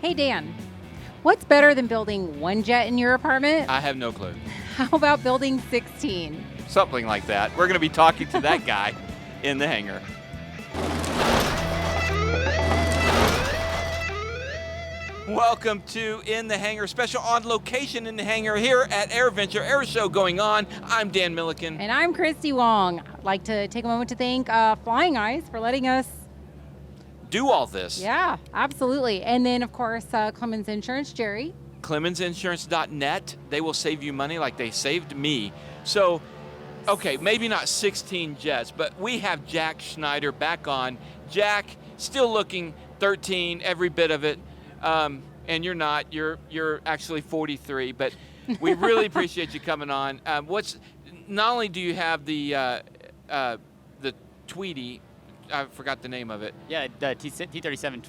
Hey, Dan, what's better than building one jet in your apartment? I have no clue. How about building 16? Something like that. We're going to be talking to that guy in the hangar. Welcome to In the Hangar, special on location in the hangar here at AirVenture Air Show going on. I'm Dan Milliken. And I'm Christy Wong. I'd like to take a moment to thank Flying Eyes for letting us do all this. Yeah, absolutely. And then, of course, Clemens Insurance, Jerry. ClemensInsurance.net. They will save you money like they saved me. So, okay, maybe not 16 jets, but we have Jack Schneider back on. Jack, still looking 13, every bit of it. And you're not. You're actually 43, but we really appreciate you coming on. Not only do you have the Tweety, I forgot the name of it. Yeah, the T-37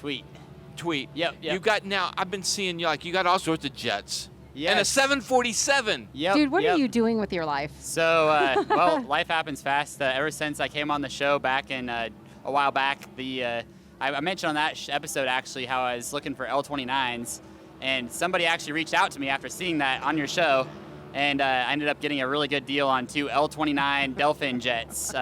Tweet. Yep. You got now. I've been seeing you got all sorts of jets. Yes. And a 747. Yep. Dude, what are you doing with your life? So, well, life happens fast. Ever since I came on the show back in a while back, I mentioned on that episode actually how I was looking for L-29s, and somebody actually reached out to me after seeing that on your show, and I ended up getting a really good deal on 2 L-29 Delphin jets,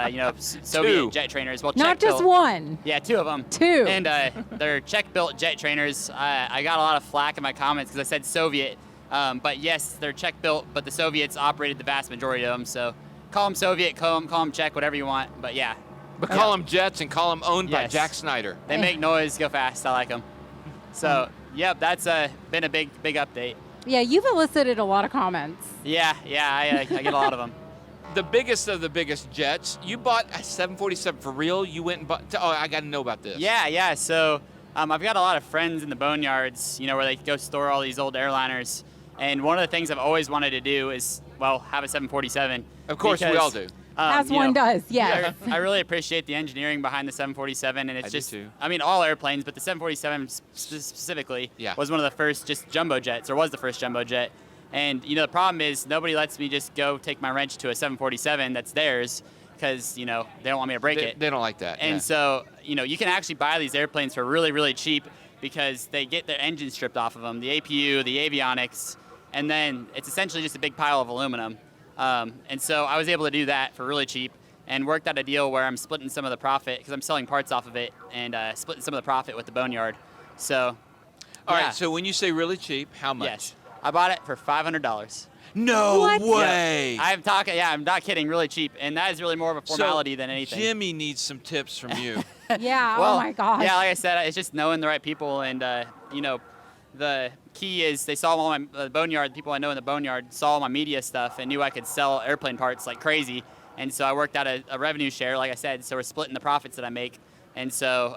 Soviet jet trainers. Well, not just one. Yeah, 2 of them. 2. And they're Czech-built jet trainers. I got a lot of flack in my comments because I said Soviet, but yes, they're Czech-built, but the Soviets operated the vast majority of them, so call them Soviet, call them Czech, whatever you want, but yeah. But call them jets and call them owned by Jack Schneider. They make noise, go fast. I like them. So, yep, that's been a big update. Yeah, you've elicited a lot of comments. Yeah, I get a lot of them. The biggest of the biggest jets. You bought a 747 for real? You went and bought. I got to know about this. Yeah. So, I've got a lot of friends in the boneyards, where they go store all these old airliners. And one of the things I've always wanted to do is, have a 747. Of course, we all do. As one does, yes. I really appreciate the engineering behind the 747, and it's do too. All airplanes, but the 747 specifically was one of the first just jumbo jets, or was the first jumbo jet. And, the problem is nobody lets me just go take my wrench to a 747 that's theirs because, they don't want me to break it. They don't like that. And so, you can actually buy these airplanes for really, really cheap because they get their engine stripped off of them, the APU, the avionics, and then it's essentially just a big pile of aluminum. And so I was able to do that for really cheap and worked out a deal where I'm splitting some of the profit because I'm selling parts off of it and splitting some of the profit with the boneyard. So, all right. So when you say really cheap, how much? Yes, I bought it for $500. No way. Yeah. I'm not kidding. Really cheap, and that is really more of a formality than anything. Jimmy needs some tips from you. Yeah. Well, oh my gosh. Yeah, like I said, it's just knowing the right people, and the key is they saw all my boneyard, people I know in the boneyard saw all my media stuff and knew I could sell airplane parts like crazy. And so I worked out a revenue share, like I said, so we're splitting the profits that I make. And so,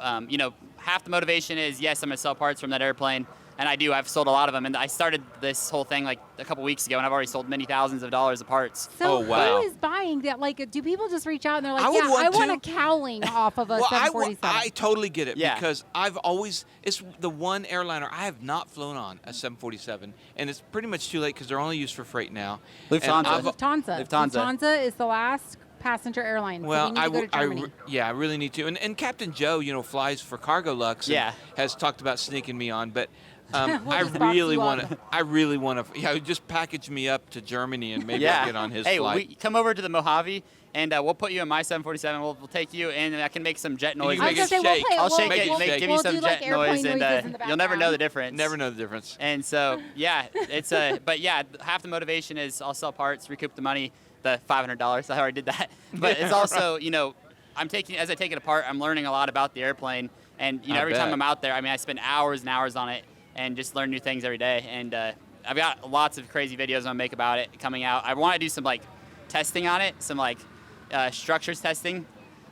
half the motivation is, yes, I'm going to sell parts from that airplane. And I've sold a lot of them. And I started this whole thing like a couple weeks ago, and I've already sold many thousands of dollars of parts. So wow. who is buying that? Like, do people just reach out and they're like, I want a cowling off of a 747? I totally get it because it's the one airliner I have not flown on, a 747. And it's pretty much too late because they're only used for freight now. Lufthansa is the last passenger airline. Well, so we need to go to Germany. I really need to. And Captain Joe, flies for Cargo Lux and has talked about sneaking me on, but I really want to. Just package me up to Germany and maybe I'll get on his flight. Hey, come over to the Mojave, and we'll put you in my 747. We'll take you, and I can make some jet noise. I'll shake it, give you some jet noise, and you'll never know the difference. Never know the difference. And so, it's but half the motivation is I'll sell parts, recoup the money, the $500. I already did that. But it's also, as I take it apart, I'm learning a lot about the airplane, and every time I'm out there, I spend hours and hours on it. And just learn new things every day. And I've got lots of crazy videos I'm going to make about it coming out. I want to do some testing on it, some structures testing.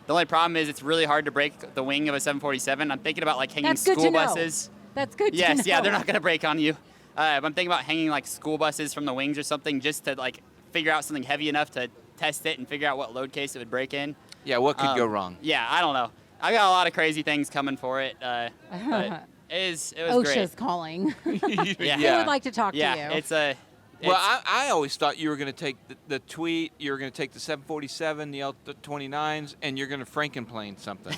The only problem is it's really hard to break the wing of a 747. I'm thinking about hanging school buses. That's good to know. Yes, they're not going to break on you. I'm thinking about hanging school buses from the wings or something just to figure out something heavy enough to test it and figure out what load case it would break in. Yeah, what could go wrong? Yeah, I don't know. I got a lot of crazy things coming for it. But it was OSHA's great. calling. Yeah. They would like to talk to you. Well, I always thought you were going to take the Tweet, you were going to take the 747, the L-29s, and you're going to Frankenplane something.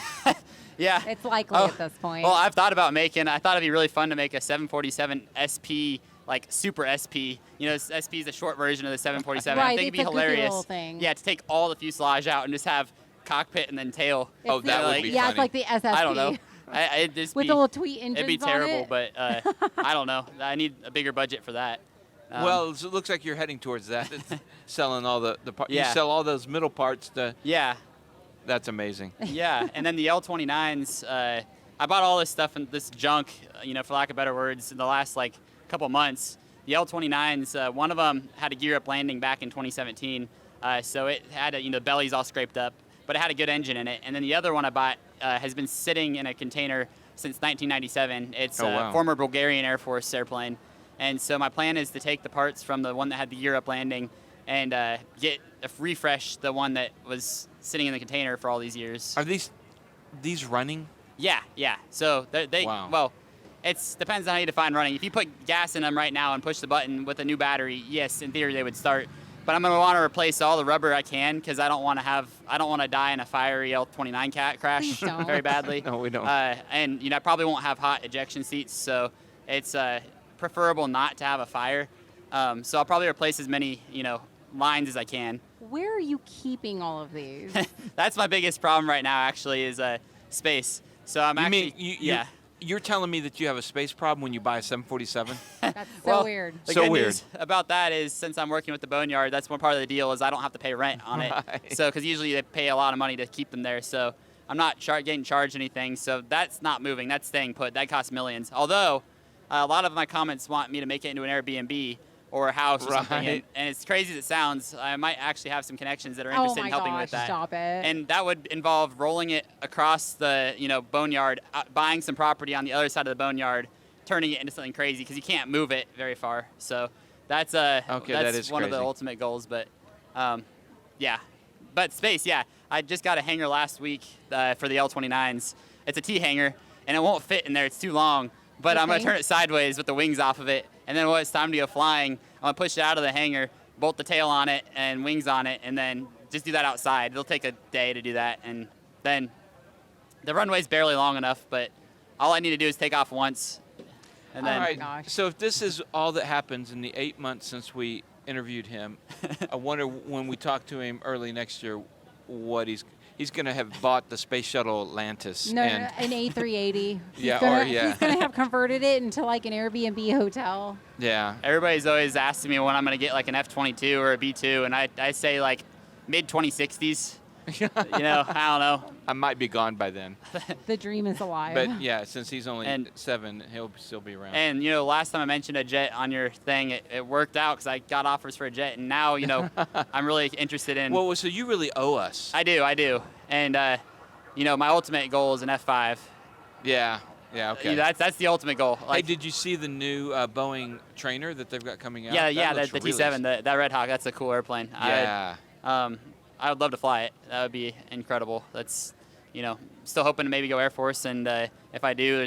Yeah. It's likely at this point. Well, I thought it'd be really fun to make a 747 SP, like Super SP. You know, SP is a short version of the 747. Right, I think it'd be it's a goofy hilarious. little thing. Yeah, to take all the fuselage out and just have cockpit and then tail. Oh, that would be Yeah, funny. it's like the SSP. I don't know. It'd just With be, the little tweet engines It'd be on terrible, it. but I don't know. I need a bigger budget for that. Well, it looks like you're heading towards that. It's selling all the parts. Yeah. You sell all those middle parts to. Yeah. That's amazing. Yeah, and then the L29s, I bought all this stuff and this junk, for lack of better words, in the last couple months. The L29s, one of them had a gear up landing back in 2017, so it had the belly's all scraped up, but it had a good engine in it. And then the other one I bought has been sitting in a container since 1997. It's wow. a former Bulgarian Air Force airplane, and so my plan is to take the parts from the one that had the gear up landing and refresh the one that was sitting in the container for all these years. Are these running? Yeah. So they Wow. well, it depends on how you define running. If you put gas in them right now and push the button with a new battery, yes, in theory they would start. But I'm gonna want to replace all the rubber I can because I don't want to die in a fiery L29 crash Please don't. very badly. No, we don't. And I probably won't have hot ejection seats, so it's preferable not to have a fire. So I'll probably replace as many lines as I can. Where are you keeping all of these? That's my biggest problem right now, actually, is space. So I'm You're telling me that you have a space problem when you buy a 747? That's so weird. The So good weird. news about that is, since I'm working with the Boneyard, that's one part of the deal is I don't have to pay rent on it. Right. So, because usually they pay a lot of money to keep them there. So I'm not getting charged anything. So that's not moving. That's staying put. That costs millions. Although a lot of my comments want me to make it into an Airbnb or a house or something. Right. And as crazy as it sounds, I might actually have some connections that are Oh interested my in helping gosh, with that. stop it. And that would involve rolling it across the boneyard, buying some property on the other side of the boneyard, turning it into something crazy because you can't move it very far. So that's that that's is one of the crazy. ultimate goals. But yeah, but space, yeah. I just got a hangar last week for the L29s. It's a T hangar, and it won't fit in there. It's too long. But You I'm gonna think? turn it sideways with the wings off of it, and then when it's time to go flying, I'm gonna push it out of the hangar, bolt the tail on it and wings on it, and then just do that outside. It'll take a day to do that, and then the runway's barely long enough, but all I need to do is take off once, and then All right. gosh. So if this is all that happens in the 8 months since we interviewed him, I wonder when we talk to him early next year, what he's going to have bought the space shuttle Atlantis. No, and an A380. Yeah, He's gonna have converted it into like an Airbnb hotel. yeah. everybody's always asking me when I'm gonna get like an F-22 or a B-2, and I say like mid 2060s. I don't know. I might be gone by then. The dream is alive. But yeah, since he's only And- 7, he'll still be around. And last time I mentioned a jet on your thing, it worked out because I got offers for a jet, and now I'm really interested in. well, so you really owe us. I do, and my ultimate goal is an F5. Yeah, okay. That's the ultimate goal. Hey, did you see the new Boeing trainer that they've got coming out? Yeah, That the looks T7, really- that Red Hawk. That's a cool airplane. Yeah. I would love to fly it. That would be incredible. That's, still hoping to maybe go Air Force, and if I do,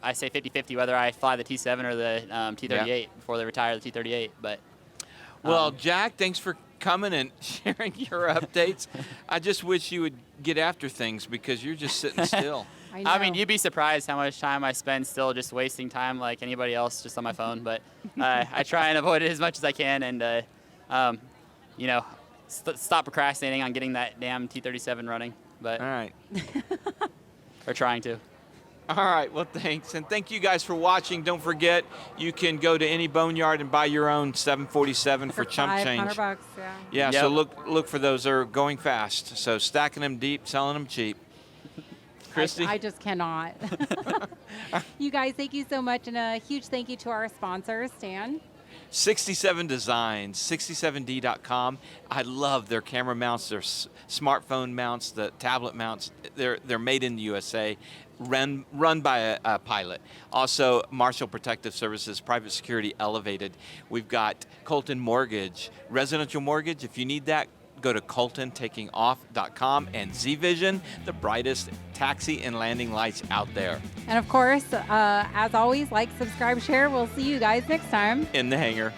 I say 50-50 whether I fly the T7 or the T-38 before they retire the T-38. But Well, Jack, thanks for coming and sharing your updates. I just wish you would get after things because you're just sitting still. I know. I mean, you'd be surprised how much time I spend still just wasting time like anybody else just on my phone. But I try and avoid it as much as I can, and stop procrastinating on getting that damn T-37 running. But All right. we're trying to. All right. Well, thanks. And thank you guys for watching. Don't forget, you can go to any boneyard and buy your own 747 for chump change. $500, yeah. Yeah, Yep. so look for those. They're going fast. So stacking them deep, selling them cheap. Christy? I just cannot. You guys, thank you so much, and a huge thank you to our sponsors, Stan. 67 Designs, 67d.com. I love their camera mounts, their smartphone mounts, the tablet mounts. They're made in the USA, run by a pilot. Also, Marshall Protective Services, private security elevated. We've got Colton Mortgage, residential mortgage. If you need that, go to coltontakingoff.com, and Z-Vision, the brightest taxi and landing lights out there. And of course, as always, like, subscribe, share. We'll see you guys next time. In the hangar.